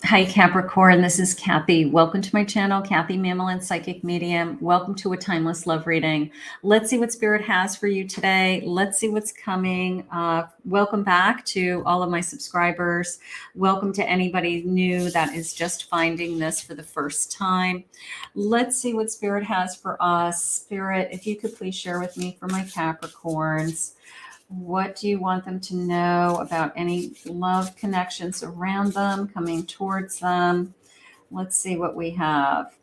Hi, Capricorn. This is Kathy. Welcome to my channel, Kathy Mamolen, Psychic Medium. Welcome to a timeless love reading. Let's see what Spirit has for you today. Let's see what's coming. Welcome back to all of my subscribers. Welcome to anybody new that is just finding this for the first time. Let's see what Spirit has for us. Spirit, if you could please share with me for my Capricorns. What do you want them to know about any love connections around them, coming towards them? Let's see what we have.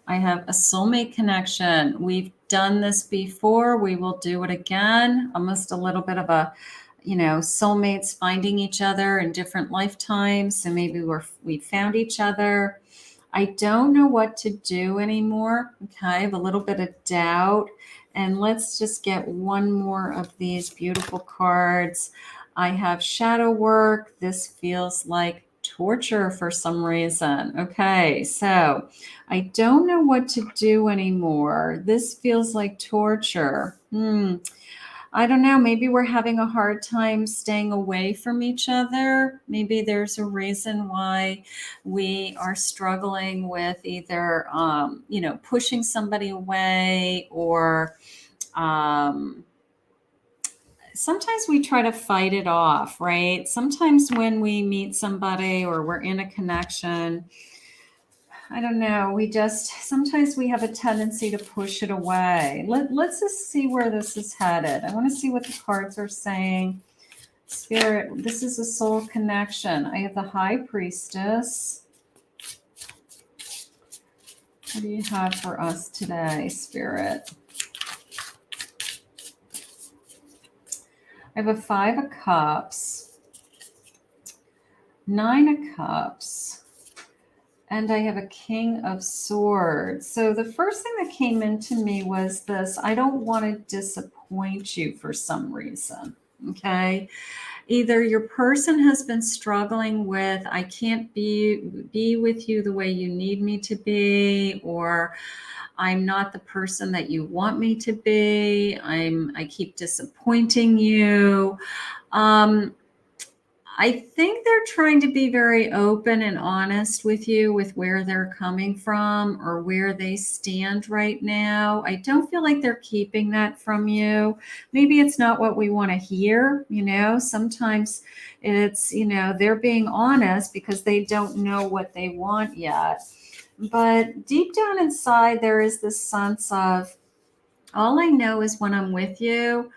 I have a soulmate connection. We've done this before. We will do it again. Almost a little bit of a, soulmates finding each other in different lifetimes. So maybe we found each other. I don't know what to do anymore. Okay, I have a little bit of doubt. And let's just get one more of these beautiful cards. I have shadow work. This feels like torture for some reason. Okay, so I don't know what to do anymore. This feels like torture. I don't know. Maybe we're having a hard time staying away from each other. Maybe there's a reason why we are struggling with either, pushing somebody away or sometimes we try to fight it off, right? Sometimes when we meet somebody or we're in a connection, I don't know. Sometimes we have a tendency to push it away. Let's just see where this is headed. I want to see what the cards are saying. Spirit, this is a soul connection. I have the High Priestess. What do you have for us today, Spirit? I have a 5 of Cups, 9 of Cups, and I have a King of Swords. So the first thing that came into me was this: I don't want to disappoint you for some reason, okay? Either your person has been struggling with, I can't be with you the way you need me to be, or I'm not the person that you want me to be. I keep disappointing you. I think they're trying to be very open and honest with you with where they're coming from or where they stand right now. I don't feel like they're keeping that from you. Maybe it's not what we want to hear. Sometimes it's, they're being honest because they don't know what they want yet. But deep down inside, there is this sense of, all I know is when I'm with you,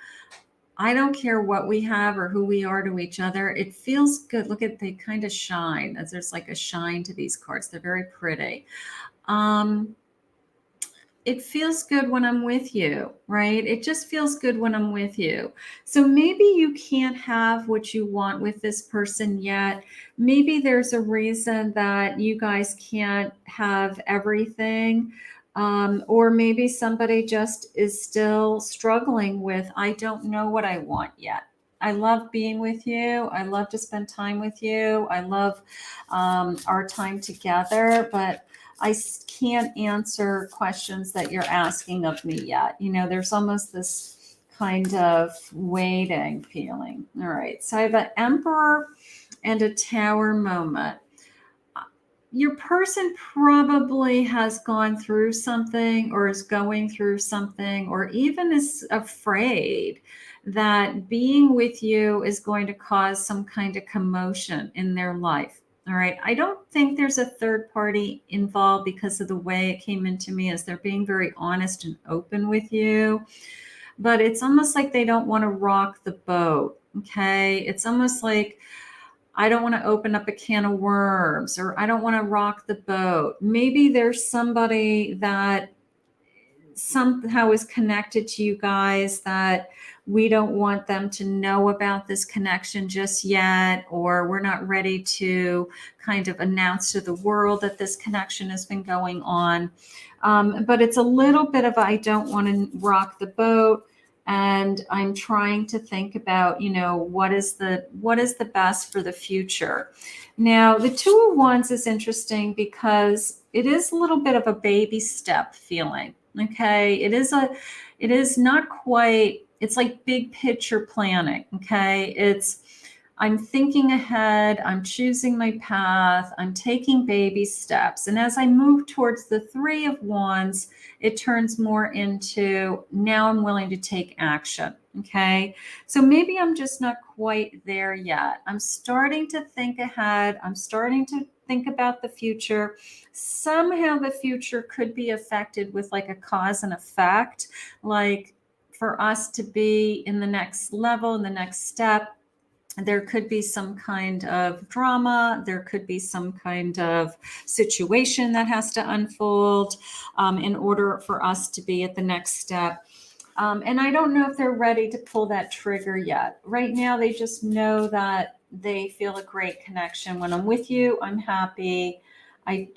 I don't care what we have or who we are to each other. It feels good. Look at, they kind of shine. There's like a shine to these cards. They're very pretty. It feels good when I'm with you, right? It just feels good when I'm with you. So maybe you can't have what you want with this person yet. Maybe there's a reason that you guys can't have everything. Or maybe somebody just is still struggling with, I don't know what I want yet. I love being with you. I love to spend time with you. I love our time together, but I can't answer questions that you're asking of me yet. There's almost this kind of waiting feeling. All right. So I have an Emperor and a Tower moment. Your person probably has gone through something or is going through something or even is afraid that being with you is going to cause some kind of commotion in their life. All right. I don't think there's a third party involved because of the way it came into me, as they're being very honest and open with you. But it's almost like they don't want to rock the boat. Okay. It's almost like, I don't want to open up a can of worms, or I don't want to rock the boat. Maybe there's somebody that somehow is connected to you guys that we don't want them to know about this connection just yet, or we're not ready to kind of announce to the world that this connection has been going on. But it's a little bit of, I don't want to rock the boat. And I'm trying to think about, what is the best for the future. Now, the Two of Wands is interesting because it is a little bit of a baby step feeling. Okay. It is not quite, it's like big picture planning. Okay. It's I'm thinking ahead, I'm choosing my path, I'm taking baby steps. And as I move towards the Three of Wands, it turns more into now I'm willing to take action. Okay. So maybe I'm just not quite there yet. I'm starting to think ahead. I'm starting to think about the future. Somehow the future could be affected with like a cause and effect, like for us to be in the next level, in the next step. There could be some kind of drama. There could be some kind of situation that has to unfold in order for us to be at the next step. And I don't know if they're ready to pull that trigger yet. Right now, they just know that they feel a great connection. When I'm with you, I'm happy. I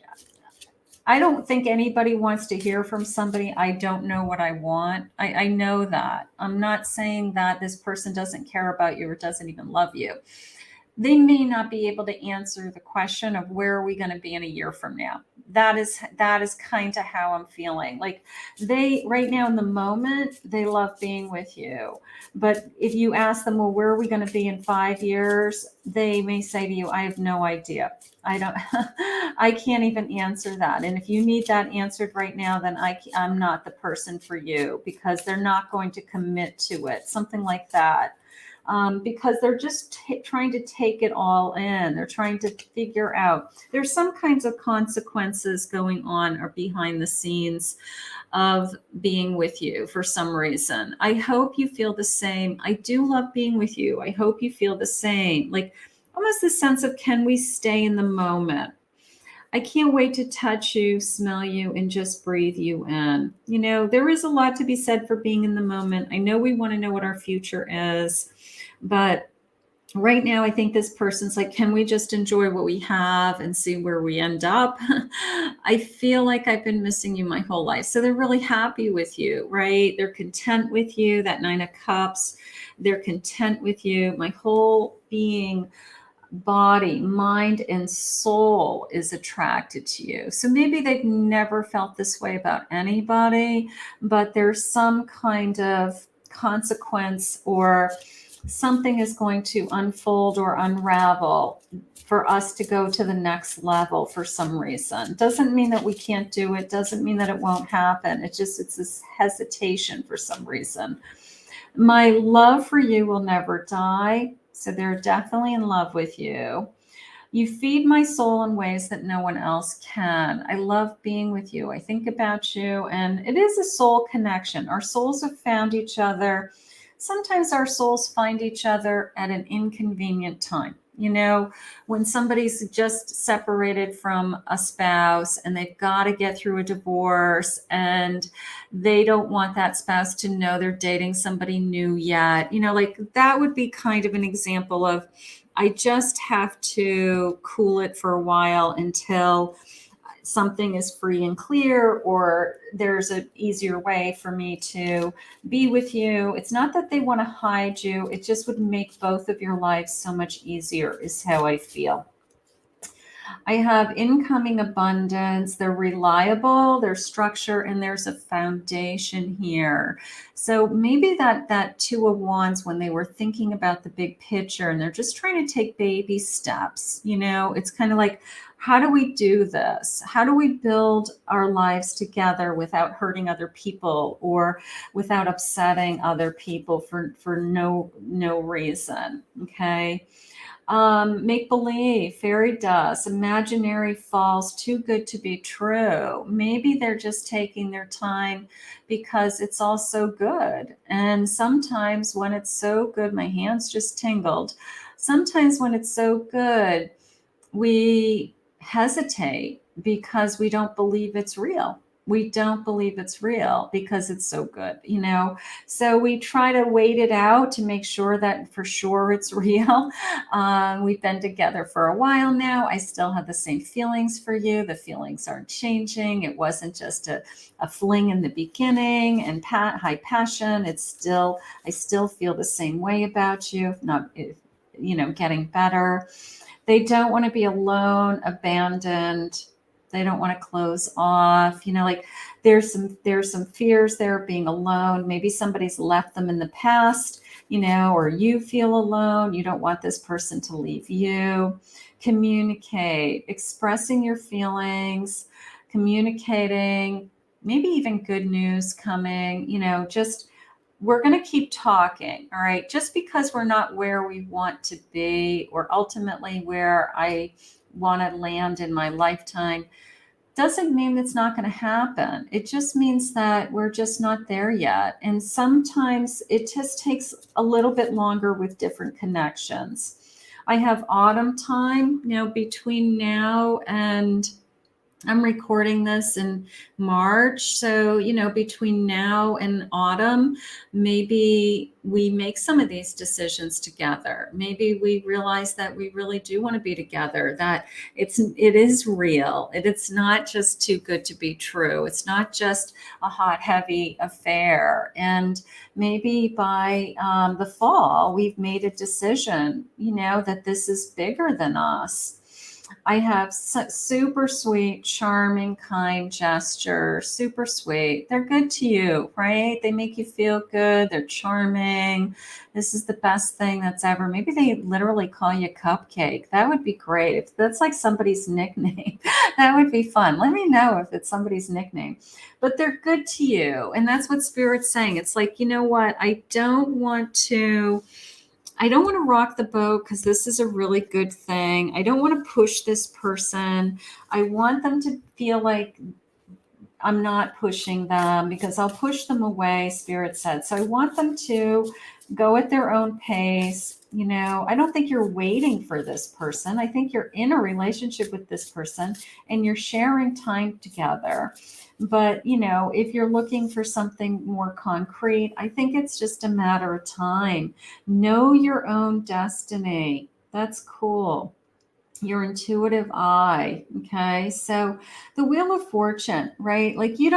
I don't think anybody wants to hear from somebody I don't know what I want. I know that. I'm not saying that this person doesn't care about you or doesn't even love you. They may not be able to answer the question of where are we going to be in a year from now. That is kind of how I'm feeling. Like they right now in the moment, they love being with you. But if you ask them, well, where are we going to be in 5 years? They may say to you, I have no idea. I don't, I can't even answer that. And if you need that answered right now, then I'm not the person for you because they're not going to commit to it. Something like that. Because they're just trying to take it all in. They're trying to figure out there's some kinds of consequences going on or behind the scenes of being with you for some reason. I hope you feel the same. I do love being with you. I hope you feel the same. Like almost the sense of can we stay in the moment? I can't wait to touch you, smell you, and just breathe you in. You know, there is a lot to be said for being in the moment. I know we want to know what our future is, but right now, I think this person's like, can we just enjoy what we have and see where we end up? I feel like I've been missing you my whole life. So they're really happy with you, right? They're content with you, that Nine of Cups. They're content with you. My whole being, body, mind, and soul is attracted to you. So maybe they've never felt this way about anybody, but there's some kind of consequence or something is going to unfold or unravel for us to go to the next level for some reason. Doesn't mean that we can't do it. Doesn't mean that it won't happen. It's this hesitation for some reason. My love for you will never die. So they're definitely in love with you. You feed my soul in ways that no one else can. I love being with you. I think about you, and it is a soul connection. Our souls have found each other. Sometimes our souls find each other at an inconvenient time. You know, when somebody's just separated from a spouse and they've got to get through a divorce and they don't want that spouse to know they're dating somebody new yet. You know, like that would be kind of an example of I just have to cool it for a while until something is free and clear, or there's an easier way for me to be with you. It's not that they want to hide you. It just would make both of your lives so much easier, is how I feel. I have incoming abundance. They're reliable, there's structure, and there's a foundation here. So maybe that Two of Wands, when they were thinking about the big picture and they're just trying to take baby steps, you know, it's kind of like, how do we do this? How do we build our lives together without hurting other people or without upsetting other people for no reason? Okay. Make believe, fairy dust, imaginary falls, too good to be true. Maybe they're just taking their time because it's all so good. And sometimes when it's so good, my hands just tingled. Sometimes when it's so good, we hesitate because we don't believe it's real. We don't believe it's real because it's so good, you know? So we try to wait it out to make sure that for sure it's real. We've been together for a while now. I still have the same feelings for you. The feelings aren't changing. It wasn't just a fling in the beginning and high passion. I still feel the same way about you, if not, you know, getting better. They don't want to be alone, abandoned. They don't want to close off. You know, like there's some fears there of being alone. Maybe somebody's left them in the past. or you feel alone. You don't want this person to leave you. Communicate, expressing your feelings, communicating, maybe even good news coming, just we're going to keep talking. All right. Just because we're not where we want to be or ultimately where I want to land in my lifetime doesn't mean it's not going to happen. It just means that we're just not there yet. And sometimes it just takes a little bit longer with different connections. I have autumn time, between now and I'm recording this in March. So, between now and autumn, maybe we make some of these decisions together. Maybe we realize that we really do want to be together, that it is real. It's not just too good to be true. It's not just a hot, heavy affair. And maybe by the fall, we've made a decision, that this is bigger than us. I have super sweet, charming, kind gesture, super sweet. They're good to you, right? They make you feel good. They're charming. This is the best thing that's ever. Maybe they literally call you Cupcake. That would be great. If that's like somebody's nickname, that would be fun. Let me know if it's somebody's nickname. But they're good to you. And that's what Spirit's saying. It's like, you know what? I don't want to rock the boat because this is a really good thing. I don't want to push this person. I want them to feel like I'm not pushing them because I'll push them away, Spirit said. So I want them to go at their own pace. I don't think you're waiting for this person. I think you're in a relationship with this person and you're sharing time together. But, if you're looking for something more concrete, I think it's just a matter of time. Know your own destiny. That's cool. Your intuitive eye. Okay. So the Wheel of Fortune, right? Like we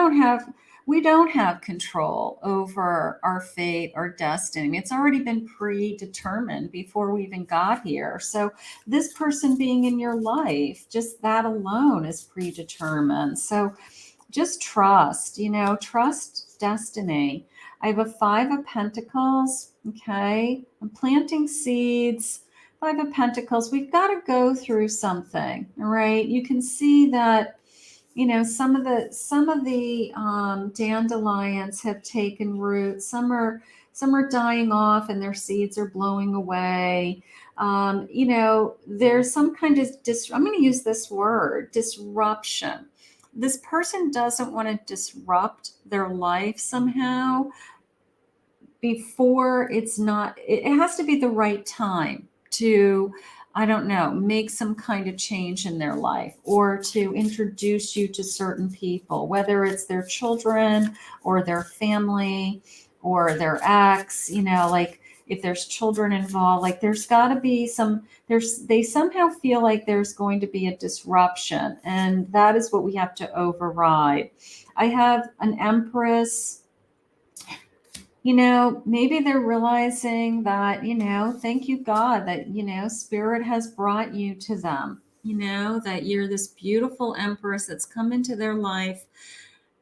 don't have control over our fate or destiny. I mean, it's already been predetermined before we even got here. So this person being in your life, just that alone is predetermined. So just trust, trust destiny. I have a 5 of Pentacles. Okay. I'm planting seeds. 5 of Pentacles. We've got to go through something. All right. You can see that, some of the dandelions have taken root. Some are dying off and their seeds are blowing away. There's some kind of I'm going to use this word, disruption. This person doesn't want to disrupt their life somehow before it has to be the right time to, I don't know, make some kind of change in their life or to introduce you to certain people, whether it's their children or their family or their ex, like if there's children involved, like there's got to be they somehow feel like there's going to be a disruption, and that is what we have to override. I have an Empress. Maybe they're realizing that, thank you, God, that, Spirit has brought you to them, that you're this beautiful Empress that's come into their life,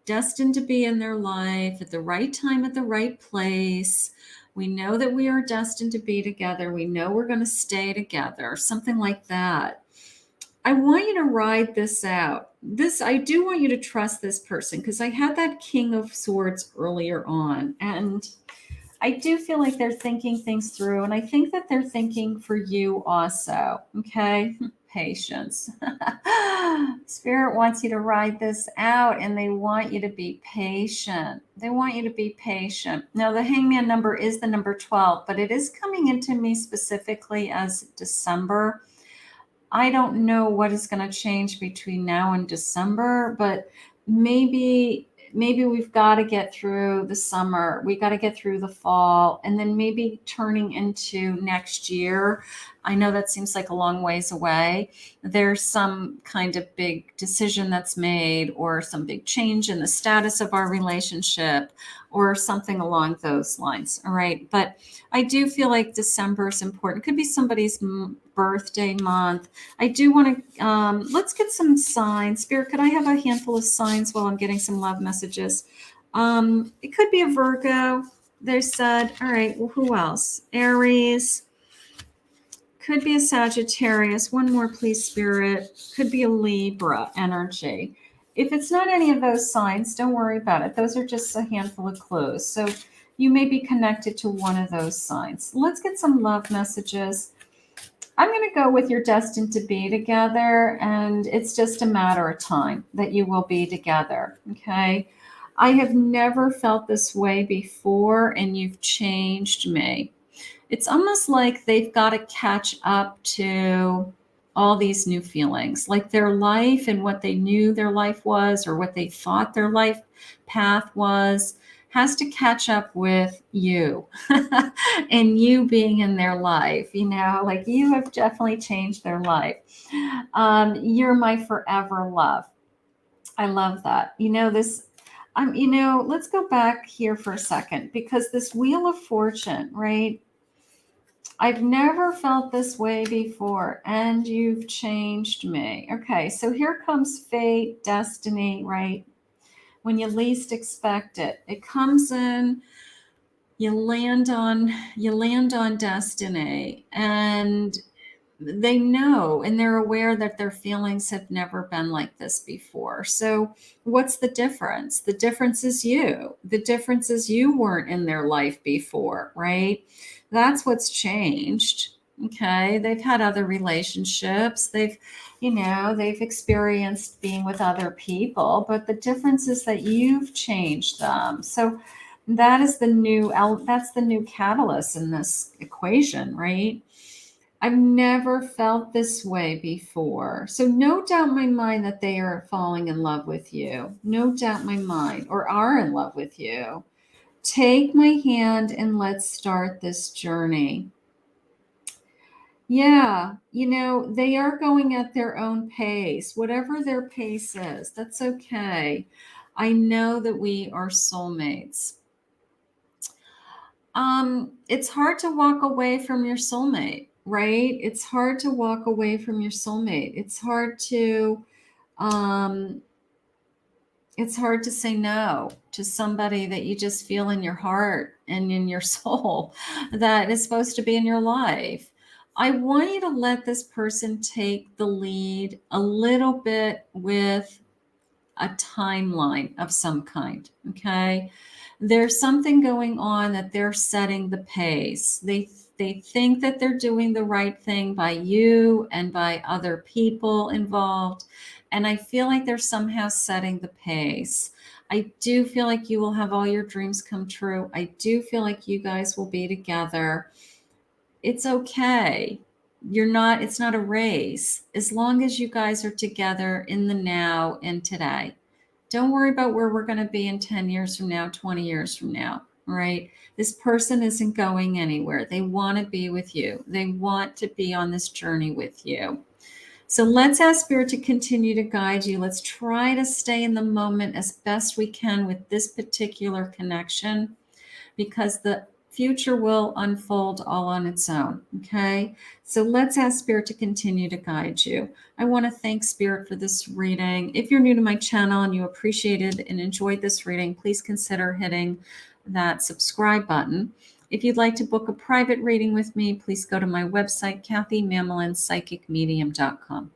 destined to be in their life at the right time, at the right place. We know that we are destined to be together. We know we're going to stay together, something like that. I want you to ride this out. I do want you to trust this person because I had that King of Swords earlier on, and I do feel like they're thinking things through, and I think that they're thinking for you also. Okay. Patience. Spirit wants you to ride this out, and they want you to be patient. They want you to be patient. Now, the Hangman number is the number 12, but it is coming into me specifically as December. I don't know what is going to change between now and December, but maybe we've got to get through the summer. We got to get through the fall, and then maybe turning into next year. I know that seems like a long ways away. There's some kind of big decision that's made, or some big change in the status of our relationship, or something along those lines. All right. But I do feel like December is important. It could be somebody's birthday month. I do want to, let's get some signs. Spirit, could I have a handful of signs while I'm getting some love messages? It could be a Virgo. they said, all right, well, who else? Aries. Could be a Sagittarius. One more, please, Spirit. Could be a Libra energy. If it's not any of those signs, don't worry about it. Those are just a handful of clues. So you may be connected to one of those signs. Let's get some love messages. I'm going to go with you're destined to be together, and it's just a matter of time that you will be together. Okay. I have never felt this way before, and you've changed me. It's almost like they've got to catch up to all these new feelings, like their life and what they knew their life was, or what they thought their life path was, has to catch up with you and you being in their life. Like you have definitely changed their life. You're my forever love. I love that. Let's go back here for a second, because this Wheel of Fortune, right? I've never felt this way before, and you've changed me. Okay, so here comes fate, destiny, right? When you least expect it, it comes in. You land on destiny, and they know and they're aware that their feelings have never been like this before. So what's the difference? The difference is you. The difference is you weren't in their life before, right? That's what's changed. Okay. They've had other relationships. They've experienced being with other people, but the difference is that you've changed them. So that's the new catalyst in this equation, right? I've never felt this way before. So no doubt in my mind that they are falling in love with you. No doubt in my mind, or are in love with you. Take my hand and let's start this journey. Yeah, they are going at their own pace, whatever their pace is. That's okay. I know that we are soulmates. It's hard to walk away from your soulmate, right? It's hard to walk away from your soulmate. Um, it's hard to say no to somebody that you just feel in your heart and in your soul that is supposed to be in your life. I want you to let this person take the lead a little bit with a timeline of some kind. Okay. There's something going on that they're setting the pace. They think that they're doing the right thing by you and by other people involved. And I feel like they're somehow setting the pace. I do feel like you will have all your dreams come true. I do feel like you guys will be together. It's okay. It's not a race. As long as you guys are together in the now and today. Don't worry about where we're going to be in 10 years from now, 20 years from now, right? This person isn't going anywhere. They want to be with you. They want to be on this journey with you. So let's ask Spirit to continue to guide you. Let's try to stay in the moment as best we can with this particular connection, because the future will unfold all on its own. Okay. So let's ask Spirit to continue to guide you. I want to thank Spirit for this reading. If you're new to my channel and you appreciated and enjoyed this reading, please consider hitting that subscribe button. If you'd like to book a private reading with me, please go to my website, KathyMamolenPsychicMedium.com.